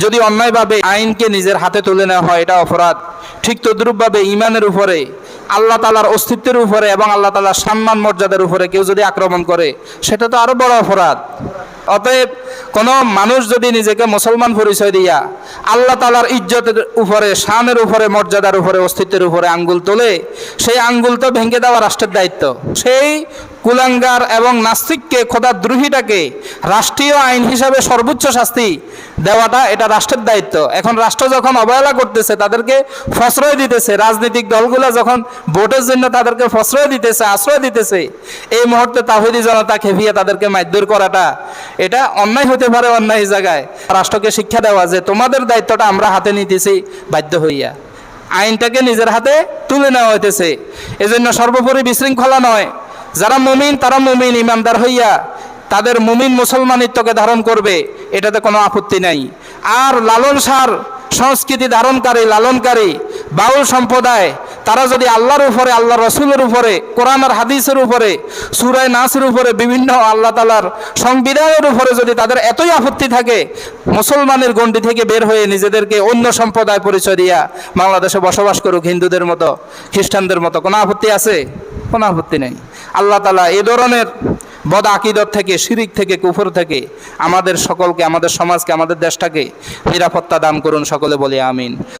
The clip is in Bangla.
যদি অন্যায়ভাবে আইনকে নিজের হাতে তুলে নেওয়া হয় এটা অপরাধ। ঠিক তদ্রূপভাবে ইমানের উপরে, আল্লাহ তাআলার অস্তিত্বের উপরে এবং আল্লাহ তাআলার সম্মান মর্যাদার উপরে কেউ যদি আক্রমণ করে সেটা তো আরো বড় অপরাধ। অতএব কোনো মানুষ যদি নিজেকে মুসলমান পরিচয় দিয়া আল্লাহ তাআলার ইজ্জতের উপরে, শানের উপরে, মর্যাদার উপরে, অস্তিত্বের উপরে আঙ্গুল তোলে, সেই আঙ্গুল তো ভেঙে দেওয়া রাষ্ট্রের দায়িত্ব। সেই কুলাঙ্গার এবং নাস্তিককে, খোদাদ্রোহীটাকে রাষ্ট্রীয় আইন হিসাবে সর্বোচ্চ শাস্তি দেওয়াটা এটা রাষ্ট্রের দায়িত্ব। এখন রাষ্ট্র যখন অবহেলা করতেছে, তাদেরকে প্রশ্রয় দিতেছে, রাজনৈতিক দলগুলো যখন ভোটের জন্য তাদেরকে প্রশ্রয় দিতেছে, আশ্রয় দিতেছে, এই মুহূর্তে তাওহীদি জনতা খেপিয়ে তাদেরকে মারধর করাটা এটা অন্যায় হতে পারে। অন্যায় জায়গায় রাষ্ট্রকে শিক্ষা দেওয়া যে তোমাদের দায়িত্বটা আমরা হাতে নিতেছি বাধ্য হইয়া, আইনটাকে নিজের হাতে তুলে নেওয়া হইতেছে। এজন্য সর্বোপরি বিশৃঙ্খলা নয়, যারা মুমিন তারা মুমিন ইমানদার হইয়া তাদের মুমিন মুসলমানিত্বকে ধারণ করবে, এটাতে কোনো আপত্তি নাই। আর লালন সার সংস্কৃতি ধারণকারী, লালনকারী বাউল সম্প্রদায় তারা যদি আল্লাহর উপরে, আল্লাহ রসুলের উপরে, কোরআন আর হাদিসের উপরে, সূরা নাসের উপরে, বিভিন্ন আল্লাহ তাআলার সংবিধানের উপরে যদি তাদের এতই আপত্তি থাকে, মুসলমানের গণ্ডি থেকে বের হয়ে নিজেদেরকে অন্য সম্প্রদায় পরিচয় দিয়া বাংলাদেশে বসবাস করুক, হিন্দুদের মতো, খ্রিস্টানদের মতো, কোনো আপত্তি আছে? কোনো আপত্তি নেই। আল্লাহ তাআলা এ ধরনের বদ আকীদত থেকে, শিরিক থেকে, কুফর থেকে আমাদের সকলকে, আমাদের সমাজকে, আমাদের দেশটাকে নিরাপত্তা দান করুন। সকলে বলি আমিন।